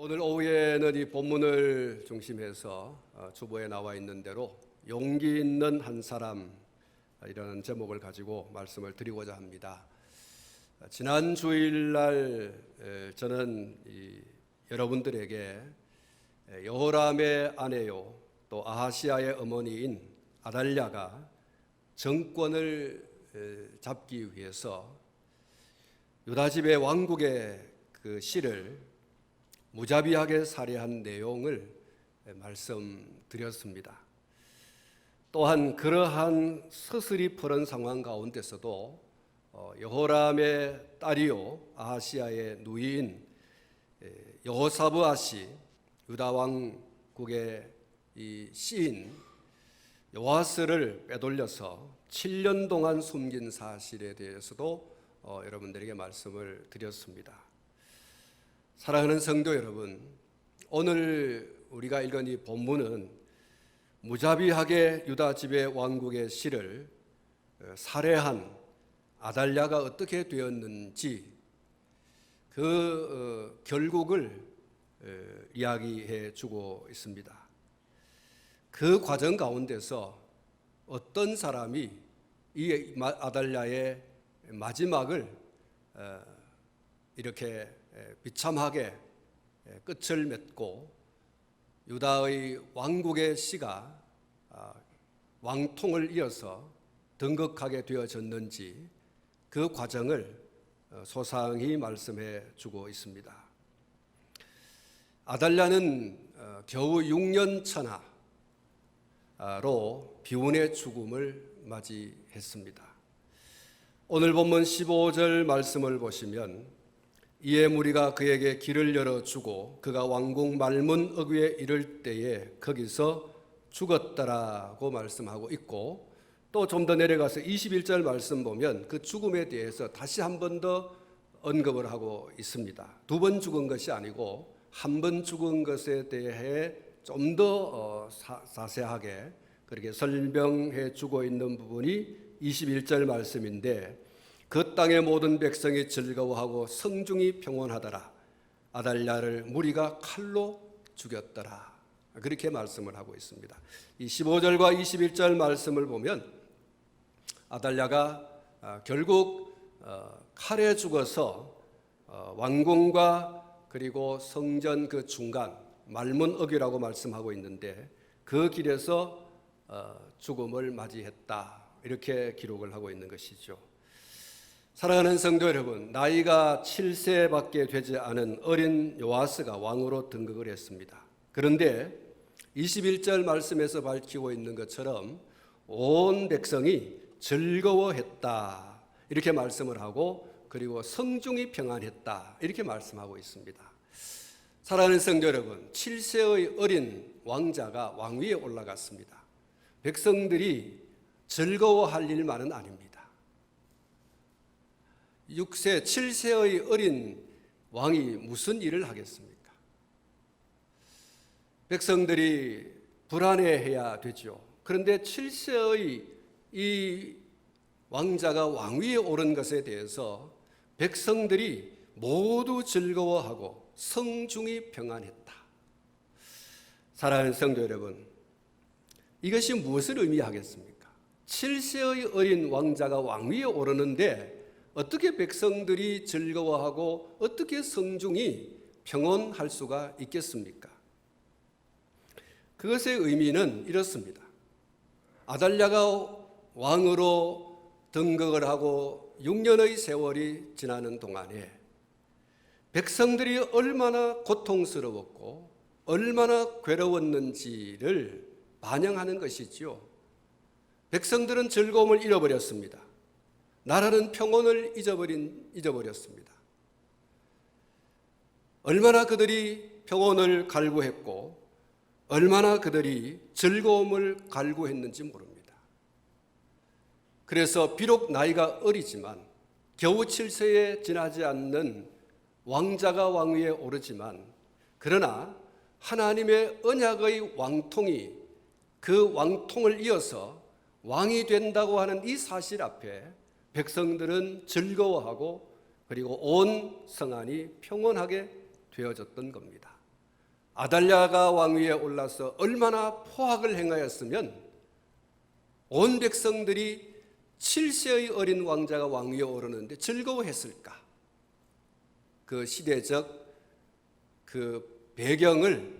오늘 오후에는 이 본문을 중심해서 주보에 나와 있는 대로 용기 있는 한 사람 이라는 제목을 가지고 말씀을 드리고자 합니다. 지난 주일날 저는 여러분들에게 여호람의 아내요 또 아하시아의 어머니인 아달랴가 정권을 잡기 위해서 유다집의 왕국의 그 씨를 무자비하게 살해한 내용을 말씀드렸습니다. 또한 그러한 서슬이 푸른 상황 가운데서도 여호람의 딸이요 아하시아의 누이인 여호사브앗이 유다 왕국의 이 씨인 요아스를 빼돌려서 7년 동안 숨긴 사실에 대해서도 여러분들에게 말씀을 드렸습니다. 사랑하는 성도 여러분, 오늘 우리가 읽은 이 본문은 무자비하게 유다 지배 왕국의 씨를 살해한 아달랴가 어떻게 되었는지 그 결국을 이야기해 주고 있습니다. 그 과정 가운데서 어떤 사람이 이 아달랴의 마지막을 이렇게 비참하게 끝을 맺고 유다의 왕국의 씨가 왕통을 이어서 등극하게 되어졌는지 그 과정을 소상히 말씀해 주고 있습니다. 아달랴는 겨우 6년 천하로 비운의 죽음을 맞이했습니다. 오늘 본문 15절 말씀을 보시면 이에 무리가 그에게 길을 열어주고 그가 왕궁 말문 어귀에 이를 때에 거기서 죽었더라고 말씀하고 있고, 또 좀 더 내려가서 21절 말씀 보면 그 죽음에 대해서 다시 한 번 더 언급을 하고 있습니다. 두 번 죽은 것이 아니고 한 번 죽은 것에 대해 좀 더 자세하게 그렇게 설명해 주고 있는 부분이 21절 말씀인데, 그 땅의 모든 백성이 즐거워하고 성중이 평온하더라. 아달랴를 무리가 칼로 죽였더라. 그렇게 말씀을 하고 있습니다. 이 15절과 21절 말씀을 보면 아달랴가 결국 칼에 죽어서 왕궁과 그리고 성전 그 중간 말문 어귀라고 말씀하고 있는데 그 길에서 죽음을 맞이했다. 이렇게 기록을 하고 있는 것이죠. 사랑하는 성도 여러분, 나이가 7세밖에 되지 않은 어린 요아스가 왕으로 등극을 했습니다. 그런데 21절 말씀에서 밝히고 있는 것처럼 온 백성이 즐거워했다 이렇게 말씀을 하고, 그리고 성중이 평안했다 이렇게 말씀하고 있습니다. 사랑하는 성도 여러분, 7세의 어린 왕자가 왕위에 올라갔습니다. 백성들이 즐거워할 일만은 아닙니다. 6세, 7세의 어린 왕이 무슨 일을 하겠습니까? 백성들이 불안해해야 되죠. 그런데 7세의 이 왕자가 왕위에 오른 것에 대해서 백성들이 모두 즐거워하고 성중이 평안했다. 사랑하는 성도 여러분, 이것이 무엇을 의미하겠습니까? 7세의 어린 왕자가 왕위에 오르는데 어떻게 백성들이 즐거워하고 어떻게 성중이 평온할 수가 있겠습니까? 그것의 의미는 이렇습니다. 아달랴가 왕으로 등극을 하고 6년의 세월이 지나는 동안에 백성들이 얼마나 고통스러웠고 얼마나 괴로웠는지를 반영하는 것이지요. 백성들은 즐거움을 잃어버렸습니다. 나라는 평온을 잊어버렸습니다. 얼마나 그들이 평온을 갈구했고 얼마나 그들이 즐거움을 갈구했는지 모릅니다. 그래서 비록 나이가 어리지만 겨우 7세에 지나지 않는 왕자가 왕위에 오르지만, 그러나 하나님의 언약의 왕통이 그 왕통을 이어서 왕이 된다고 하는 이 사실 앞에 백성들은 즐거워하고 그리고 온 성안이 평온하게 되어졌던 겁니다. 아달랴가 왕위에 올라서 얼마나 포악을 행하였으면 온 백성들이 7세의 어린 왕자가 왕위에 오르는데 즐거워했을까? 그 시대적 그 배경을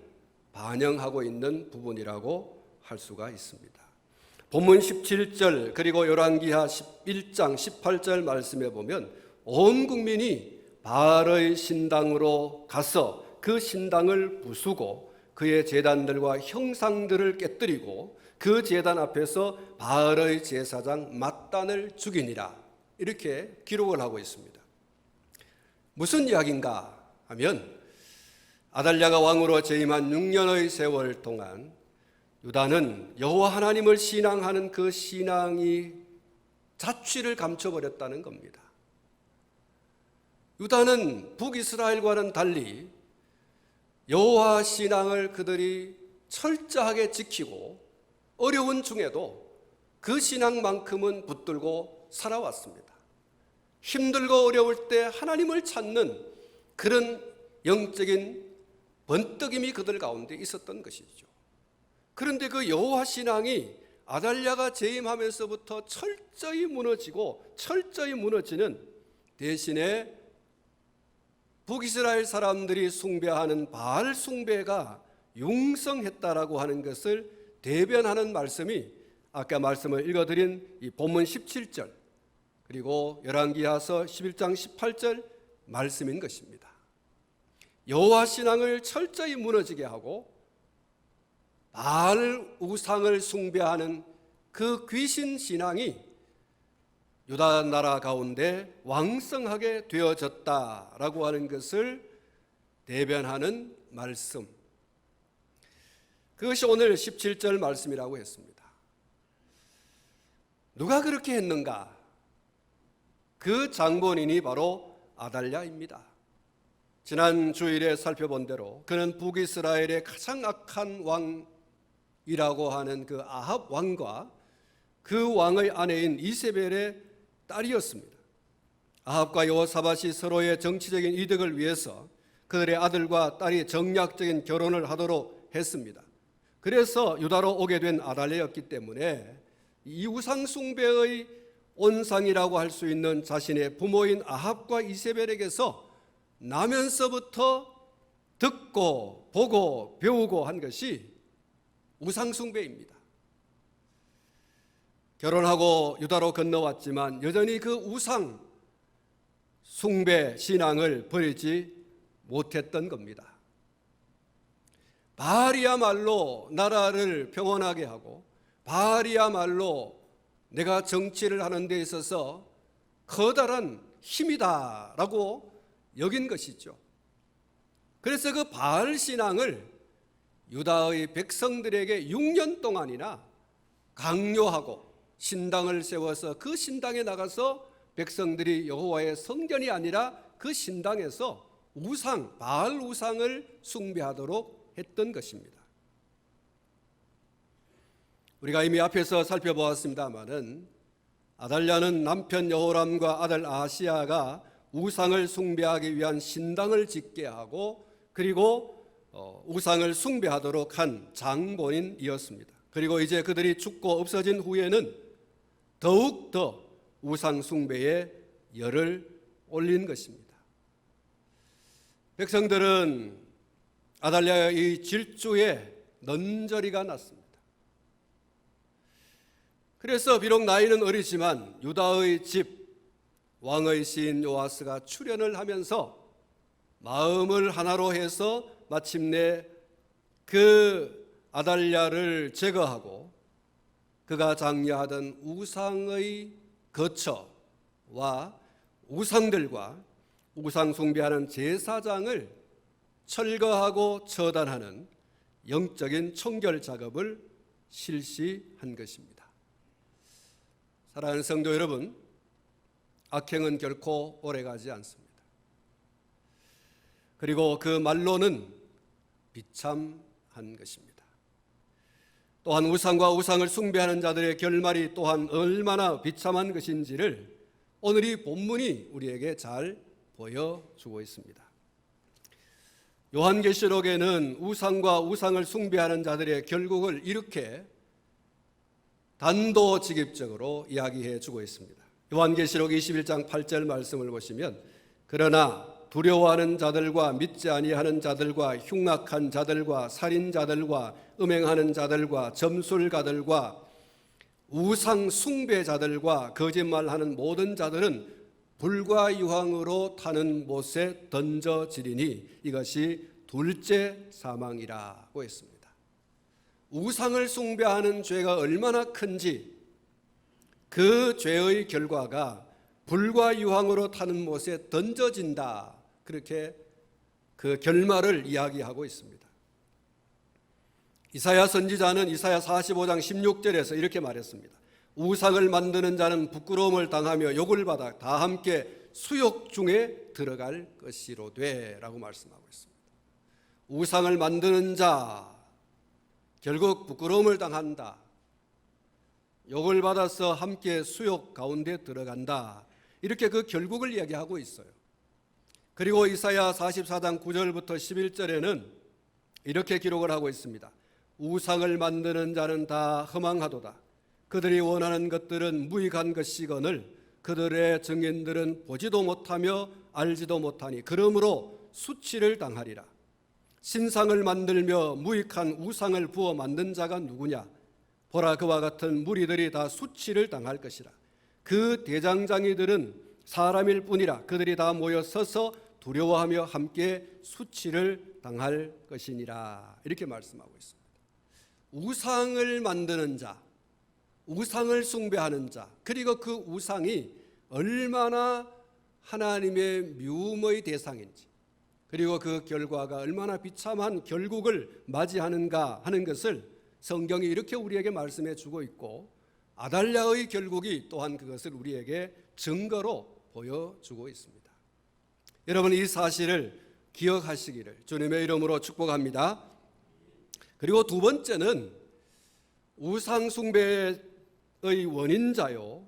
반영하고 있는 부분이라고 할 수가 있습니다. 본문 17절 그리고 열왕기하 11장 18절 말씀에 보면 온 국민이 바알의 신당으로 가서 그 신당을 부수고 그의 제단들과 형상들을 깨뜨리고 그 제단 앞에서 바알의 제사장 맏단을 죽이니라, 이렇게 기록을 하고 있습니다. 무슨 이야기인가 하면 아달랴가 왕으로 재임한 6년의 세월 동안 유다는 여호와 하나님을 신앙하는 그 신앙이 자취를 감춰버렸다는 겁니다. 유다는 북이스라엘과는 달리 여호와 신앙을 그들이 철저하게 지키고 어려운 중에도 그 신앙만큼은 붙들고 살아왔습니다. 힘들고 어려울 때 하나님을 찾는 그런 영적인 번뜩임이 그들 가운데 있었던 것이죠. 그런데 그 여호와 신앙이 아달랴가 재임하면서부터 철저히 무너지고 철저히 무너지는 대신에 북이스라엘 사람들이 숭배하는 바알 숭배가 융성했다라고 하는 것을 대변하는 말씀이 아까 말씀을 읽어드린 이 본문 17절 그리고 열왕기하서 11장 18절 말씀인 것입니다. 여호와 신앙을 철저히 무너지게 하고 바알 우상을 숭배하는 그 귀신 신앙이 유다 나라 가운데 왕성하게 되어졌다라고 하는 것을 대변하는 말씀, 그것이 오늘 17절 말씀이라고 했습니다. 누가 그렇게 했는가? 그 장본인이 바로 아달랴입니다. 지난 주일에 살펴본 대로 그는 북이스라엘의 가장 악한 왕이라고 하는 그 아합 왕과 그 왕의 아내인 이세벨의 딸이었습니다. 아합과 여호사밧이 서로의 정치적인 이득을 위해서 그들의 아들과 딸이 정략적인 결혼을 하도록 했습니다. 그래서 유다로 오게 된 아달랴였기 때문에 이 우상 숭배의 온상이라고 할 수 있는 자신의 부모인 아합과 이세벨에게서 나면서부터 듣고 보고 배우고 한 것이 우상 숭배입니다. 결혼하고 유다로 건너왔지만 여전히 그 우상 숭배 신앙을 버리지 못했던 겁니다. 바알이야말로 나라를 평온하게 하고 바알이야말로 내가 정치를 하는 데 있어서 커다란 힘이다라고 여긴 것이죠. 그래서 그 바알 신앙을 유다의 백성들에게 6년 동안이나 강요하고 신당을 세워서 그 신당에 나가서 백성들이 여호와의 성전이 아니라 그 신당에서 우상, 바알 우상을 숭배하도록 했던 것입니다. 우리가 이미 앞에서 살펴보았습니다마는 아달랴는 남편 여호람과 아들 아하시야가 우상을 숭배하기 위한 신당을 짓게 하고 그리고 우상을 숭배하도록 한 장본인이었습니다. 그리고 이제 그들이 죽고 없어진 후에는 더욱 더 우상 숭배에 열을 올린 것입니다. 백성들은 아달랴의 이 질주에 넌저리가 났습니다. 그래서 비록 나이는 어리지만 유다의 집 왕의 시인 요아스가 출현을 하면서 마음을 하나로 해서 마침내 그 아달랴를 제거하고 그가 장려하던 우상의 거처와 우상들과 우상 숭배하는 제사장을 철거하고 처단하는 영적인 청결 작업을 실시한 것입니다. 사랑하는 성도 여러분, 악행은 결코 오래가지 않습니다. 그리고 그 말로는 비참한 것입니다. 또한 우상과 우상을 숭배하는 자들의 결말이 또한 얼마나 비참한 것인지를 오늘 이 본문이 우리에게 잘 보여주고 있습니다. 요한계시록에는 우상과 우상을 숭배하는 자들의 결국을 이렇게 단도직입적으로 이야기해 주고 있습니다. 요한계시록 21장 8절 말씀을 보시면 그러나 두려워하는 자들과 믿지 아니하는 자들과 흉악한 자들과 살인자들과 음행하는 자들과 점술가들과 우상 숭배자들과 거짓말하는 모든 자들은 불과 유황으로 타는 못에 던져지리니 이것이 둘째 사망이라고 했습니다. 우상을 숭배하는 죄가 얼마나 큰지 그 죄의 결과가 불과 유황으로 타는 못에 던져진다, 그렇게 그 결말을 이야기하고 있습니다. 이사야 선지자는 이사야 45장 16절에서 이렇게 말했습니다. 우상을 만드는 자는 부끄러움을 당하며 욕을 받아 다 함께 수욕 중에 들어갈 것이로되 라고 말씀하고 있습니다. 우상을 만드는 자 결국 부끄러움을 당한다, 욕을 받아서 함께 수욕 가운데 들어간다, 이렇게 그 결국을 이야기하고 있어요. 그리고 이사야 44장 9절부터 11절에는 이렇게 기록을 하고 있습니다. 우상을 만드는 자는 다 허망하도다. 그들이 원하는 것들은 무익한 것이거늘 그들의 증인들은 보지도 못하며 알지도 못하니 그러므로 수치를 당하리라. 신상을 만들며 무익한 우상을 부어 만든 자가 누구냐? 보라, 그와 같은 무리들이 다 수치를 당할 것이라. 그 대장장이들은 사람일 뿐이라. 그들이 다 모여 서서 두려워하며 함께 수치를 당할 것이니라. 이렇게 말씀하고 있습니다. 우상을 만드는 자, 우상을 숭배하는 자, 그리고 그 우상이 얼마나 하나님의 미움의 대상인지, 그리고 그 결과가 얼마나 비참한 결국을 맞이하는가 하는 것을 성경이 이렇게 우리에게 말씀해 주고 있고, 아달랴의 결국이 또한 그것을 우리에게 증거로 보여주고 있습니다. 여러분, 이 사실을 기억하시기를 주님의 이름으로 축복합니다. 그리고 두 번째는 우상 숭배의 원인자요,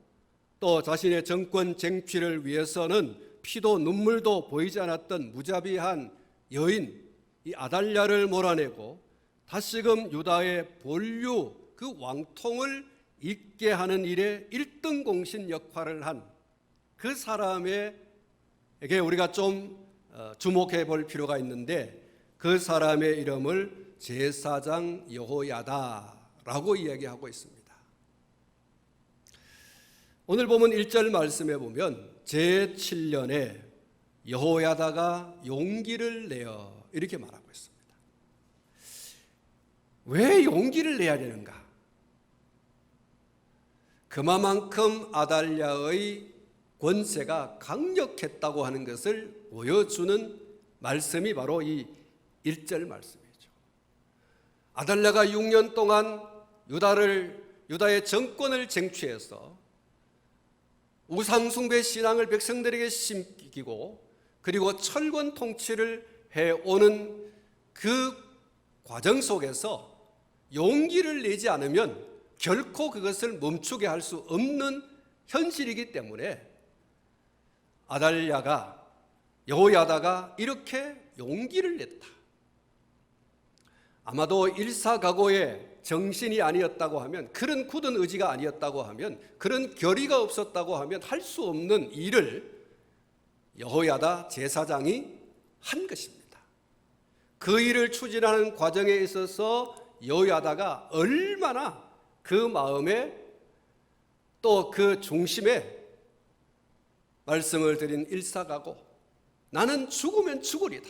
또 자신의 정권 쟁취를 위해서는 피도 눈물도 보이지 않았던 무자비한 여인 이 아달랴를 몰아내고 다시금 유다의 본류 그 왕통을 잇게 하는 일에 1등 공신 역할을 한 그 사람에게 우리가 좀 주목해 볼 필요가 있는데, 그 사람의 이름을 제사장 여호야다라고 이야기하고 있습니다. 오늘 보면 1절 말씀에 보면 제7년에 여호야다가 용기를 내어 이렇게 말하고 있습니다. 왜 용기를 내야 되는가? 그만큼 아달랴의 권세가 강력했다고 하는 것을 보여주는 말씀이 바로 이 1절 말씀이죠. 아달랴가 6년 동안 유다의 정권을 쟁취해서 우상숭배 신앙을 백성들에게 심기고 그리고 철권 통치를 해오는 그 과정 속에서 용기를 내지 않으면 결코 그것을 멈추게 할 수 없는 현실이기 때문에 아달랴가 여호야다가 이렇게 용기를 냈다. 아마도 일사각오의 정신이 아니었다고 하면, 그런 굳은 의지가 아니었다고 하면, 그런 결의가 없었다고 하면 할 수 없는 일을 여호야다 제사장이 한 것입니다. 그 일을 추진하는 과정에 있어서 여호야다가 얼마나 그 마음에 또 그 중심에 말씀을 드린 일사각오, 나는 죽으면 죽으리다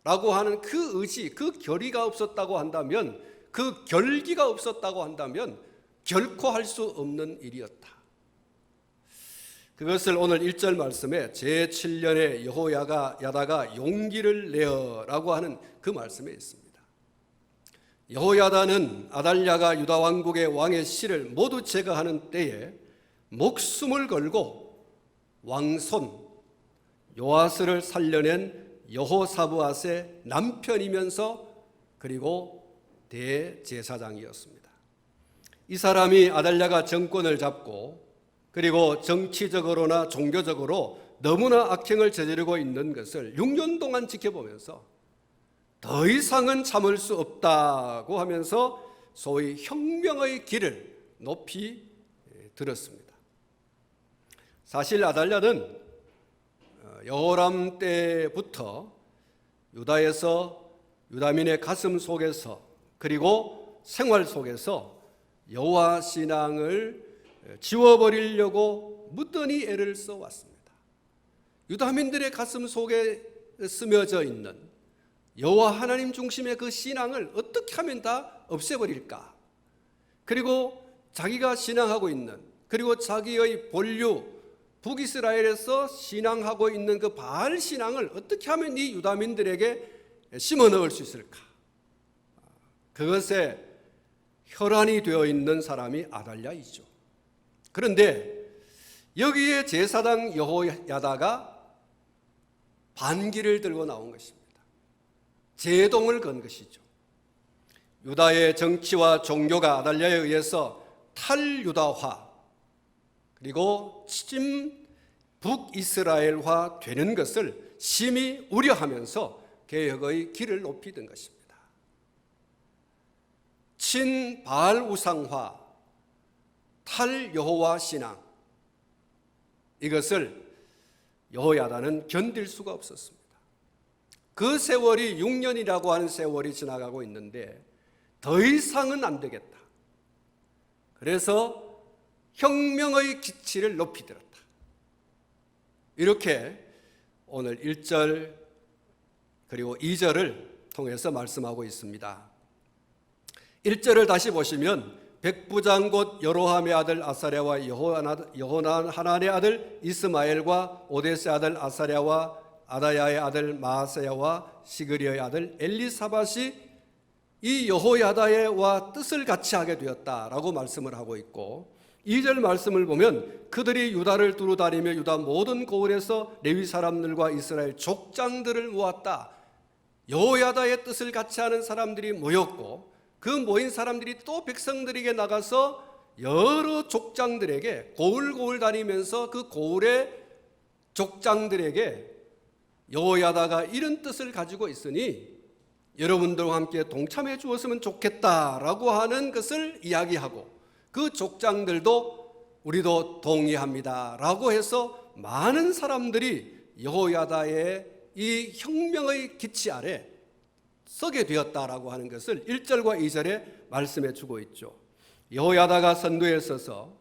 라고 하는 그 의지, 그 결의가 없었다고 한다면, 그 결기가 없었다고 한다면 결코 할 수 없는 일이었다. 그것을 오늘 1절 말씀에 제7년에 여호야다가 용기를 내어라고 하는 그 말씀에 있습니다. 여호야다는 아달랴가 유다 왕국의 왕의 씨를 모두 제거하는 때에 목숨을 걸고 왕손 요아스를 살려낸 여호사브앗의 남편이면서 그리고 대제사장이었습니다. 이 사람이 아달랴가 정권을 잡고 그리고 정치적으로나 종교적으로 너무나 악행을 저지르고 있는 것을 6년 동안 지켜보면서 더 이상은 참을 수 없다고 하면서 소위 혁명의 길을 높이 들었습니다. 사실 아달랴는 여호람 때부터 유다에서 유다민의 가슴 속에서 그리고 생활 속에서 여호와 신앙을 지워버리려고 무던히 애를 써왔습니다. 유다민들의 가슴 속에 스며져 있는 여호와 하나님 중심의 그 신앙을 어떻게 하면 다 없애버릴까? 그리고 자기가 신앙하고 있는, 그리고 자기의 본류 북이스라엘에서 신앙하고 있는 그 바알 신앙을 어떻게 하면 이 유다민들에게 심어 넣을 수 있을까? 그것에 혈안이 되어 있는 사람이 아달랴이죠. 그런데 여기에 제사장 여호야다가 반기를 들고 나온 것입니다. 제동을 건 것이죠. 유다의 정치와 종교가 아달랴에 의해서 탈유다화 그리고 침 북이스라엘화 되는 것을 심히 우려하면서 개혁의 길을 높이 든 것입니다. 친바알 우상화, 탈여호와 신앙, 이것을 여호야다는 견딜 수가 없었습니다. 그 세월이 6년이라고 하는 세월이 지나가고 있는데 더 이상은 안 되겠다. 그래서 혁명의 기치를 높이 들었다. 이렇게 오늘 1절 그리고 2절을 통해서 말씀하고 있습니다. 1절을 다시 보시면 백부장 곧 여로함의 아들 아사랴와 여호나한의 아들 이스마엘과 오데스의 아들 아사랴와 아다야의 아들 마아세야와 시그리의 아들 엘리사밧이 이 여호야다와 뜻을 같이 하게 되었다라고 말씀을 하고 있고, 2절 말씀을 보면 그들이 유다를 두루다니며 유다 모든 고을에서 레위 사람들과 이스라엘 족장들을 모았다. 여호야다의 뜻을 같이 하는 사람들이 모였고, 그 모인 사람들이 또 백성들에게 나가서 여러 족장들에게 고을 다니면서 그 고을의 족장들에게 여호야다가 이런 뜻을 가지고 있으니 여러분들과 함께 동참해 주었으면 좋겠다라고 하는 것을 이야기하고, 그 족장들도 우리도 동의합니다 라고 해서 많은 사람들이 여호야다의 이 혁명의 기치 아래 서게 되었다라고 하는 것을 1절과 2절에 말씀해 주고 있죠. 여호야다가 선두에 서서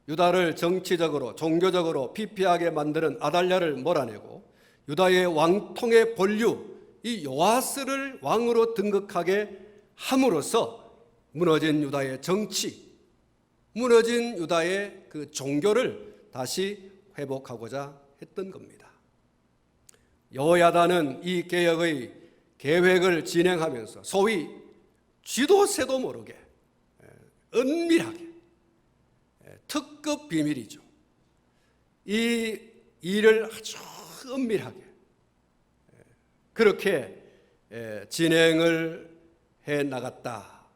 유다를 정치적으로 종교적으로 피폐하게 만드는 아달랴를 몰아내고 유다의 왕통의 본류 이 요아스를 왕으로 등극하게 함으로써 무너진 유다의 정치, 무너진 유다의 그 종교를 다시 회복하고자 했던 겁니다. 여호야다는 이 개혁의 계획을 진행하면서 소위 쥐도 새도 모르게 은밀하게, 특급 비밀이죠, 이 일을 아주 은밀하게 그렇게 진행을 해 나갔다.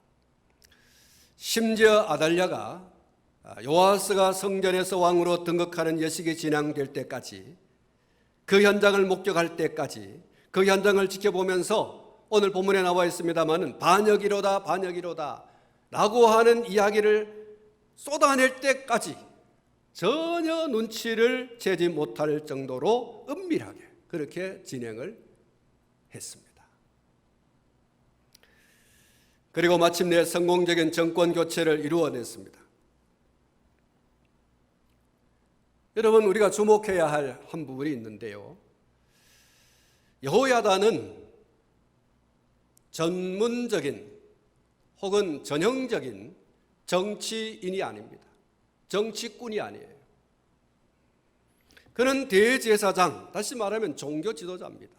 심지어 아달랴가 요아스가 성전에서 왕으로 등극하는 여식이 진행될 때까지, 그 현장을 목격할 때까지, 그 현장을 지켜보면서 오늘 본문에 나와 있습니다마는 반역이로다 라고 하는 이야기를 쏟아낼 때까지 전혀 눈치를 채지 못할 정도로 은밀하게 그렇게 진행을 했습니다. 그리고 마침내 성공적인 정권 교체를 이루어냈습니다. 여러분, 우리가 주목해야 할 한 부분이 있는데요, 여호야다는 전문적인 혹은 전형적인 정치인이 아닙니다. 정치꾼이 아니에요. 그는 대제사장, 다시 말하면 종교 지도자입니다.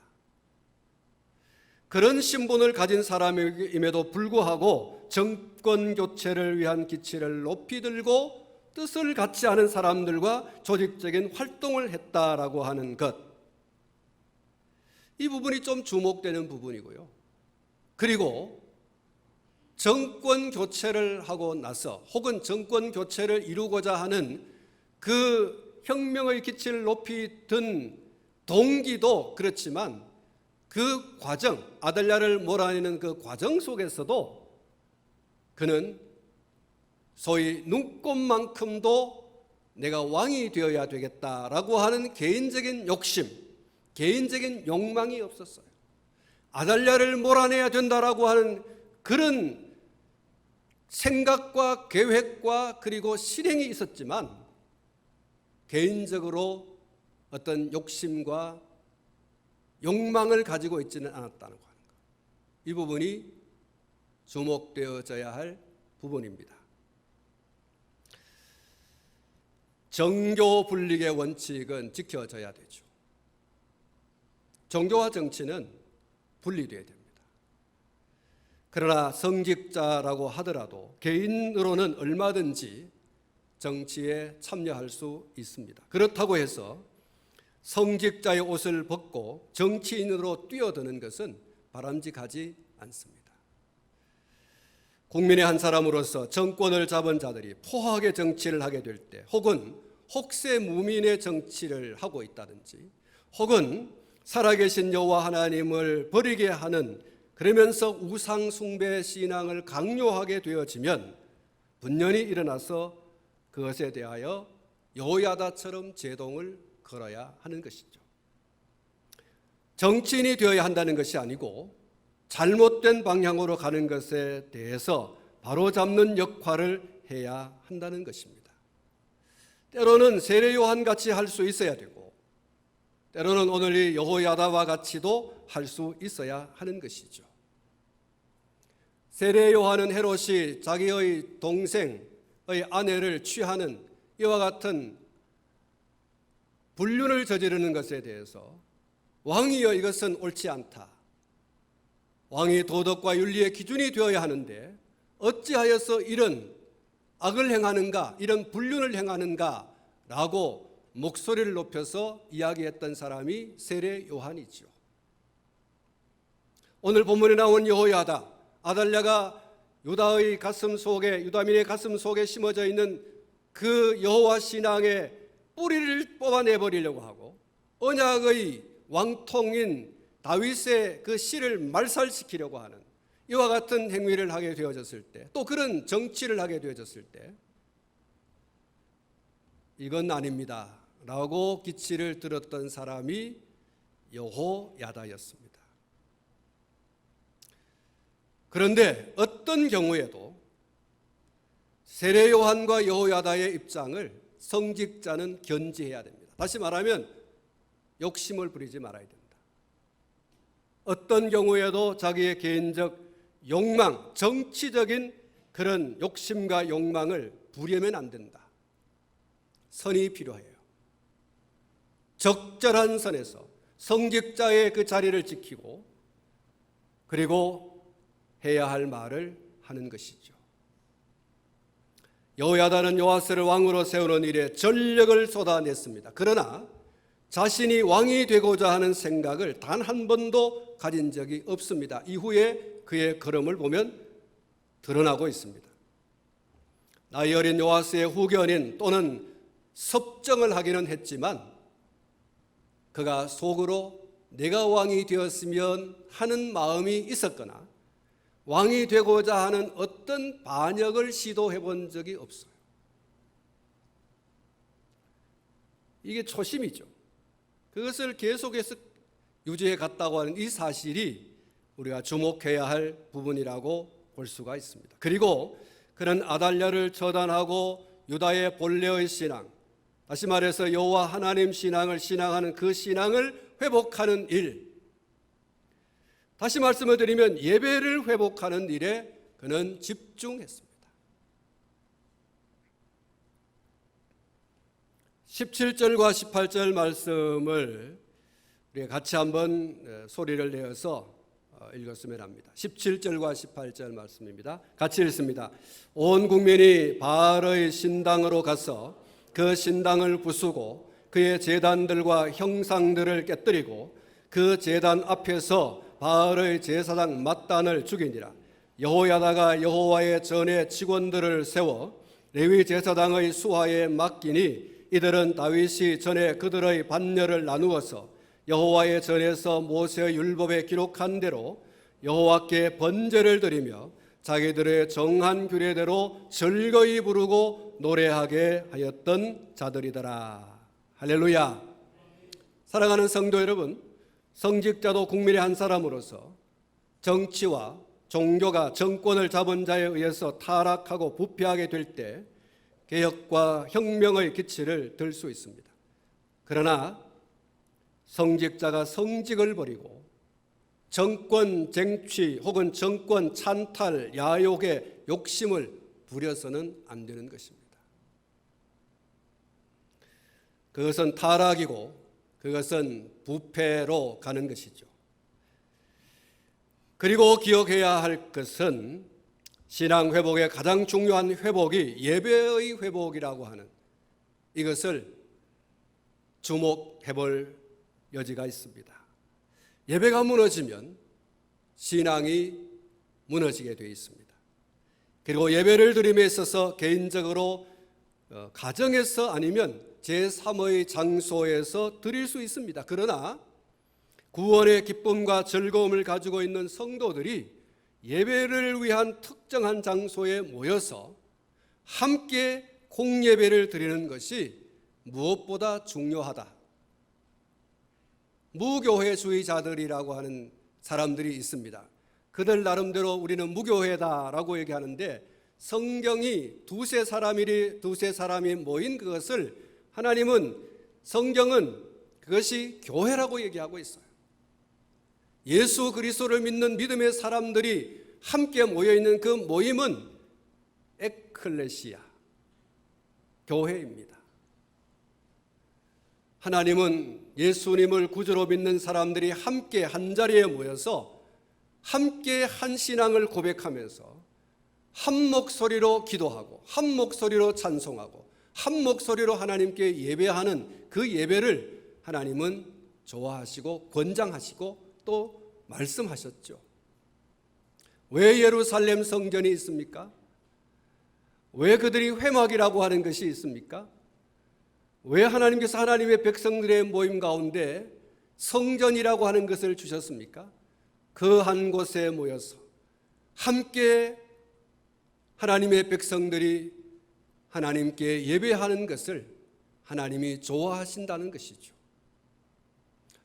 그런 신분을 가진 사람임에도 불구하고 정권 교체를 위한 기치를 높이 들고 뜻을 같이 하는 사람들과 조직적인 활동을 했다라고 하는 것, 이 부분이 좀 주목되는 부분이고요. 그리고 정권 교체를 하고 나서 혹은 정권 교체를 이루고자 하는 그 혁명의 기치를 높이 든 동기도 그렇지만 그 과정, 아달랴를 몰아내는 그 과정 속에서도 그는 소위 눈꼽만큼도 내가 왕이 되어야 되겠다라고 하는 개인적인 욕심, 개인적인 욕망이 없었어요. 아달랴를 몰아내야 된다라고 하는 그런 생각과 계획과 그리고 실행이 있었지만 개인적으로 어떤 욕심과 욕망을 가지고 있지는 않았다는 거. 이 부분이 주목되어져야 할 부분입니다. 정교 분립의 원칙은 지켜져야 되죠. 종교와 정치는 분리되어야 됩니다. 그러나 성직자라고 하더라도 개인으로는 얼마든지 정치에 참여할 수 있습니다. 그렇다고 해서 성직자의 옷을 벗고 정치인으로 뛰어드는 것은 바람직하지 않습니다. 국민의 한 사람으로서 정권을 잡은 자들이 포하게 정치를 하게 될 때, 혹은 혹세무민의 정치를 하고 있다든지, 혹은 살아계신 여호와 하나님을 버리게 하는, 그러면서 우상 숭배 신앙을 강요하게 되어지면 분연히 일어나서 그것에 대하여 여호야다처럼 제동을 걸어야 하는 것이죠. 정치인이 되어야 한다는 것이 아니고 잘못된 방향으로 가는 것에 대해서 바로잡는 역할을 해야 한다는 것입니다. 때로는 세례 요한같이 할 수 있어야 되고, 때로는 오늘 이 여호야다와 같이도 할 수 있어야 하는 것이죠. 세례 요한은 헤롯이 자기의 동생의 아내를 취하는 이와 같은 불륜을 저지르는 것에 대해서 왕이여 이것은 옳지 않다, 왕이 도덕과 윤리의 기준이 되어야 하는데 어찌하여서 이런 악을 행하는가, 이런 불륜을 행하는가 라고 목소리를 높여서 이야기했던 사람이 세례 요한이죠. 오늘 본문에 나온 여호야다, 아달랴가 유다의 가슴 속에, 유다민의 가슴 속에 심어져 있는 그 여호와 신앙의 뿌리를 뽑아내버리려고 하고 언약의 왕통인 다윗의 그 씨를 말살시키려고 하는 이와 같은 행위를 하게 되어졌을 때, 또 그런 정치를 하게 되어졌을 때 이건 아닙니다 라고 기치를 들었던 사람이 여호야다였습니다. 그런데 어떤 경우에도 세례 요한과 여호야다의 입장을 성직자는 견지해야 됩니다. 다시 말하면 욕심을 부리지 말아야 됩니다. 어떤 경우에도 자기의 개인적 욕망, 정치적인 그런 욕심과 욕망을 부리면 안 된다. 선이 필요해요. 적절한 선에서 성직자의 그 자리를 지키고 그리고 해야 할 말을 하는 것이죠. 여호야다는 요아스를 왕으로 세우는 일에 전력을 쏟아냈습니다. 그러나 자신이 왕이 되고자 하는 생각을 단 한 번도 가진 적이 없습니다. 이후에 그의 걸음을 보면 드러나고 있습니다. 나이 어린 요아스의 후견인 또는 섭정을 하기는 했지만 그가 속으로 내가 왕이 되었으면 하는 마음이 있었거나 왕이 되고자 하는 어떤 반역을 시도해 본 적이 없어요. 이게 초심이죠. 그것을 계속해서 유지해 갔다고 하는 이 사실이 우리가 주목해야 할 부분이라고 볼 수가 있습니다. 그리고 그런 아달랴를 처단하고 유다의 본래의 신앙, 다시 말해서 여호와 하나님 신앙을 신앙하는 그 신앙을 회복하는 일, 다시 말씀을 드리면 예배를 회복하는 일에 그는 집중했습니다. 17절과 18절 말씀을 우리가 같이 한번 소리를 내어서 읽었으면 합니다. 17절과 18절 말씀입니다. 같이 읽습니다. 온 국민이 바알의 신당으로 가서 그 신당을 부수고 그의 제단들과 형상들을 깨뜨리고 그 제단 앞에서 바알의 제사장 맏단을 죽이니라. 여호야다가 여호와의 전에 직원들을 세워 레위 제사장의 수하에 맡기니 이들은 다윗이 전에 그들의 반열을 나누어서 여호와의 전에서 모세의 율법에 기록한 대로 여호와께 번제를 드리며 자기들의 정한 규례대로 즐거이 부르고 노래하게 하였던 자들이더라. 할렐루야. 사랑하는 성도 여러분, 성직자도 국민의 한 사람으로서 정치와 종교가 정권을 잡은 자에 의해서 타락하고 부패하게 될 때 개혁과 혁명의 기치를 들 수 있습니다. 그러나 성직자가 성직을 버리고 정권 쟁취 혹은 정권 찬탈, 야욕의 욕심을 부려서는 안 되는 것입니다. 그것은 타락이고 그것은 부패로 가는 것이죠. 그리고 기억해야 할 것은 신앙 회복의 가장 중요한 회복이 예배의 회복이라고 하는 이것을 주목해 볼 여지가 있습니다. 예배가 무너지면 신앙이 무너지게 되어 있습니다. 그리고 예배를 드림에 있어서 개인적으로 가정에서 아니면 제3의 장소에서 드릴 수 있습니다. 그러나 구원의 기쁨과 즐거움을 가지고 있는 성도들이 예배를 위한 특정한 장소에 모여서 함께 공예배를 드리는 것이 무엇보다 중요하다. 무교회주의자들이라고 하는 사람들이 있습니다. 그들 나름대로 우리는 무교회다라고 얘기하는데 성경이 두세 사람이 모인 그것을 하나님은 성경은 그것이 교회라고 얘기하고 있어요. 예수 그리스도를 믿는 믿음의 사람들이 함께 모여있는 그 모임은 에클레시아, 교회입니다. 하나님은 예수님을 구주로 믿는 사람들이 함께 한자리에 모여서 함께 한 신앙을 고백하면서 한 목소리로 기도하고 한 목소리로 찬송하고 한 목소리로 하나님께 예배하는 그 예배를 하나님은 좋아하시고 권장하시고 또 말씀하셨죠. 왜 예루살렘 성전이 있습니까? 왜 그들이 회막이라고 하는 것이 있습니까? 왜 하나님께서 하나님의 백성들의 모임 가운데 성전이라고 하는 것을 주셨습니까? 그 한 곳에 모여서 함께 하나님의 백성들이 하나님께 예배하는 것을 하나님이 좋아하신다는 것이죠.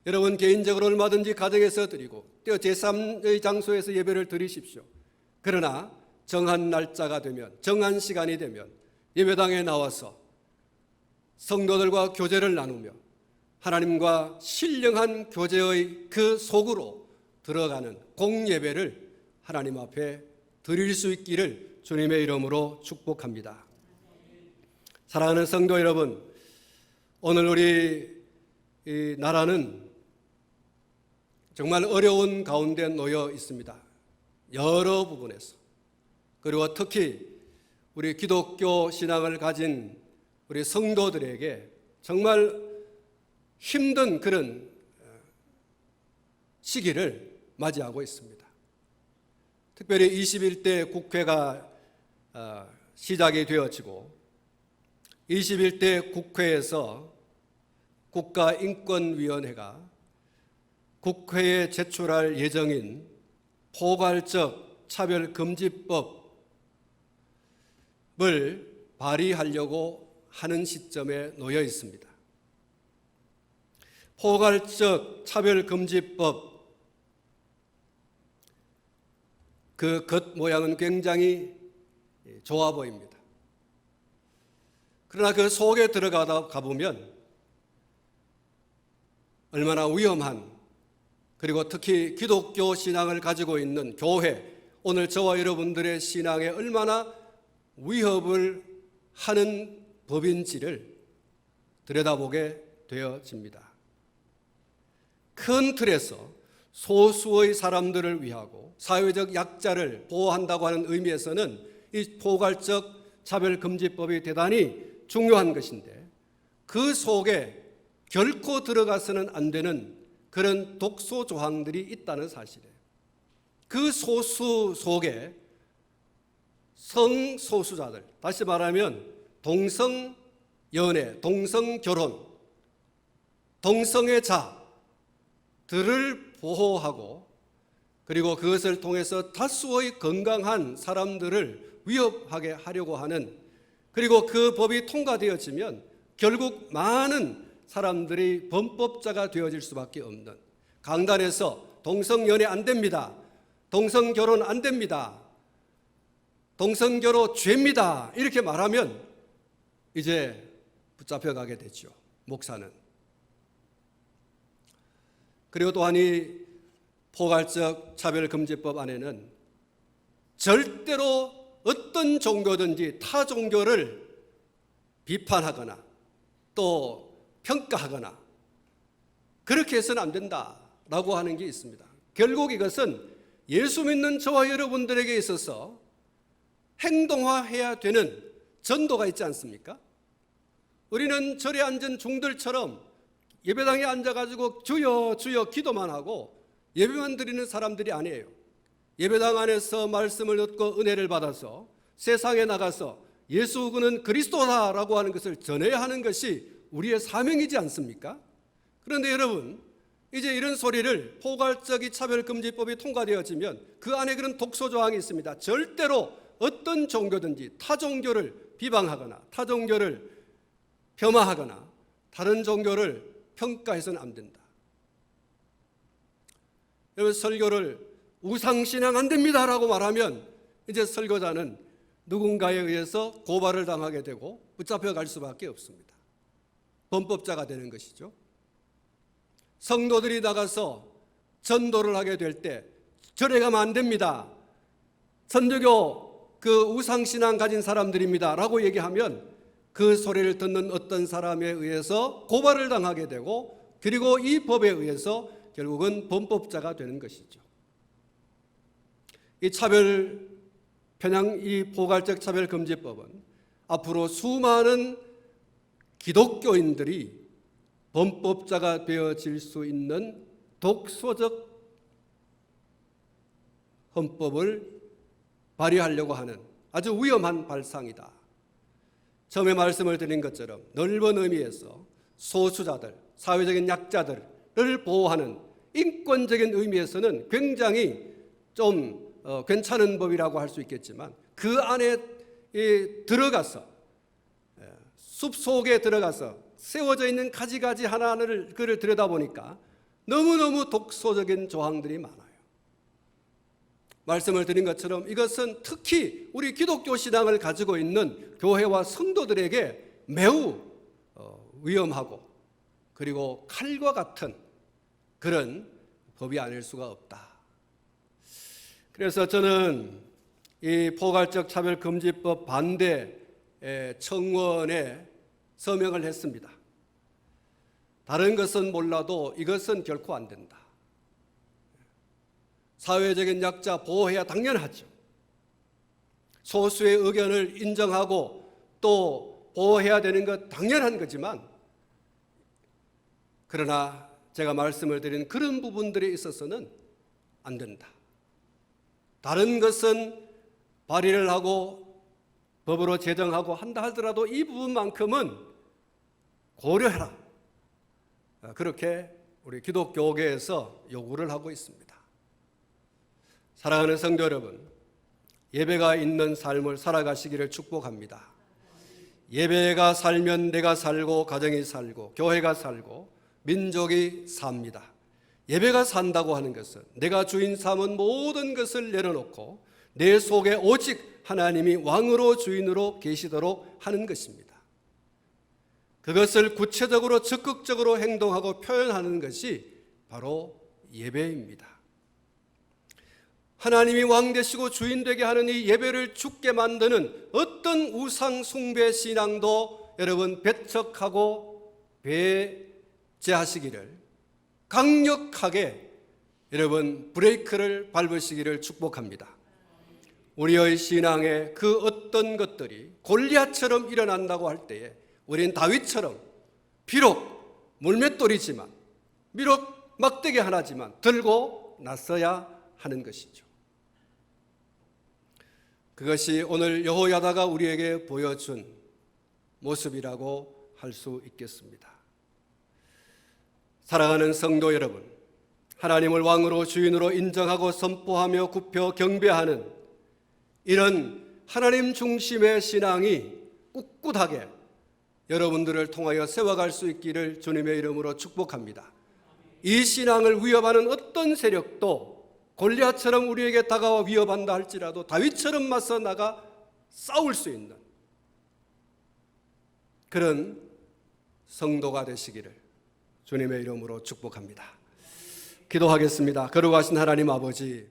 여러분 개인적으로 얼마든지 가정에서 드리고 또 제3의 장소에서 예배를 드리십시오. 그러나 정한 날짜가 되면, 정한 시간이 되면 예배당에 나와서 성도들과 교제를 나누며 하나님과 신령한 교제의 그 속으로 들어가는 공예배를 하나님 앞에 드릴 수 있기를 주님의 이름으로 축복합니다. 사랑하는 성도 여러분, 오늘 우리 이 나라는 정말 어려운 가운데 놓여 있습니다. 여러 부분에서. 그리고 특히 우리 기독교 신앙을 가진 우리 성도들에게 정말 힘든 그런 시기를 맞이하고 있습니다. 특별히 21대 국회가 시작이 되어지고 21대 국회에서 국가인권위원회가 국회에 제출할 예정인 포괄적 차별금지법을 발의하려고 하는 시점에 놓여 있습니다. 포괄적 차별금지법 그 겉모양은 굉장히 좋아 보입니다. 그러나 그 속에 들어가 보면 얼마나 위험한, 그리고 특히 기독교 신앙을 가지고 있는 교회, 오늘 저와 여러분들의 신앙에 얼마나 위협을 하는 법인지를 들여다보게 되어집니다. 큰 틀에서 소수의 사람들을 위하고 사회적 약자를 보호한다고 하는 의미에서는 이 포괄적 차별금지법이 대단히 중요한 것인데 그 속에 결코 들어가서는 안 되는 그런 독소 조항들이 있다는 사실이에요. 그 소수 속에 성소수자들, 다시 말하면 동성연애, 동성결혼, 동성애자, 들을 보호하고 그리고 그것을 통해서 다수의 건강한 사람들을 위협하게 하려고 하는, 그리고 그 법이 통과되어지면 결국 많은 사람들이 범법자가 되어질 수밖에 없는, 강단에서 동성연애 안 됩니다, 동성결혼 안 됩니다, 동성결혼 죄입니다 이렇게 말하면 이제 붙잡혀가게 되죠, 목사는. 그리고 또한 이 포괄적 차별금지법 안에는 절대로 어떤 종교든지 타 종교를 비판하거나 또 평가하거나 그렇게 해서는 안 된다라고 하는 게 있습니다. 결국 이것은 예수 믿는 저와 여러분들에게 있어서 행동화해야 되는 전도가 있지 않습니까? 우리는 절에 앉은 종들처럼 예배당에 앉아가지고 주여 주여 기도만 하고 예배만 드리는 사람들이 아니에요. 예배당 안에서 말씀을 듣고 은혜를 받아서 세상에 나가서 예수 그는 그리스도다라고 하는 것을 전해야 하는 것이 우리의 사명이지 않습니까? 그런데 여러분, 이제 이런 소리를 포괄적 차별금지법이 통과되어지면 그 안에 그런 독소 조항이 있습니다. 절대로 어떤 종교든지 타 종교를 비방하거나 타 종교를 폄하하거나 다른 종교를 평가해서는 안 된다. 여러분, 설교를 우상신앙 안 됩니다라고 말하면 이제 설교자는 누군가에 의해서 고발을 당하게 되고 붙잡혀 갈 수밖에 없습니다. 범법자가 되는 것이죠. 성도들이 나가서 전도를 하게 될 때 절에 가면 안 됩니다, 천주교 그 우상신앙 가진 사람들입니다 라고 얘기하면 그 소리를 듣는 어떤 사람에 의해서 고발을 당하게 되고 그리고 이 법에 의해서 결국은 범법자가 되는 것이죠. 이 포괄적 차별금지법은 앞으로 수많은 기독교인들이 범법자가 되어질 수 있는 독소적 헌법을 발의하려고 하는 아주 위험한 발상이다. 처음에 말씀을 드린 것처럼 넓은 의미에서 소수자들, 사회적인 약자들을 보호하는 인권적인 의미에서는 굉장히 좀 괜찮은 법이라고 할 수 있겠지만 그 안에 들어가서 숲속에 들어가서 세워져 있는 가지가지 하나를 그를 들여다보니까 너무너무 독소적인 조항들이 많아요. 말씀을 드린 것처럼 이것은 특히 우리 기독교 신앙을 가지고 있는 교회와 성도들에게 매우 위험하고 그리고 칼과 같은 그런 법이 아닐 수가 없다. 그래서 저는 이 포괄적 차별금지법 반대 청원에 서명을 했습니다. 다른 것은 몰라도 이것은 결코 안 된다. 사회적인 약자 보호해야 당연하죠. 소수의 의견을 인정하고 또 보호해야 되는 것 당연한 거지만, 그러나 제가 말씀을 드린 그런 부분들에 있어서는 안 된다. 다른 것은 발의를 하고 법으로 제정하고 한다 하더라도 이 부분만큼은 고려해라. 그렇게 우리 기독교계에서 요구를 하고 있습니다. 사랑하는 성도 여러분, 예배가 있는 삶을 살아가시기를 축복합니다. 예배가 살면 내가 살고 가정이 살고 교회가 살고 민족이 삽니다. 예배가 산다고 하는 것은 내가 주인 삼은 모든 것을 내려놓고 내 속에 오직 하나님이 왕으로 주인으로 계시도록 하는 것입니다. 그것을 구체적으로 적극적으로 행동하고 표현하는 것이 바로 예배입니다. 하나님이 왕 되시고 주인 되게 하는 이 예배를 죽게 만드는 어떤 우상 숭배 신앙도 여러분 배척하고 배제하시기를, 강력하게 여러분 브레이크를 밟으시기를 축복합니다. 우리의 신앙에 그 어떤 것들이 골리앗처럼 일어난다고 할 때에 우리는 다윗처럼 비록 물맷돌이지만 비록 막대기 하나지만 들고 나서야 하는 것이죠. 그것이 오늘 여호야다가 우리에게 보여준 모습이라고 할 수 있겠습니다. 사랑하는 성도 여러분, 하나님을 왕으로 주인으로 인정하고 선포하며 굽혀 경배하는 이런 하나님 중심의 신앙이 꿋꿋하게 여러분들을 통하여 세워갈 수 있기를 주님의 이름으로 축복합니다. 이 신앙을 위협하는 어떤 세력도 골리앗처럼 우리에게 다가와 위협한다 할지라도 다윗처럼 맞서 나가 싸울 수 있는 그런 성도가 되시기를 주님의 이름으로 축복합니다. 기도하겠습니다. 거룩하신 하나님 아버지,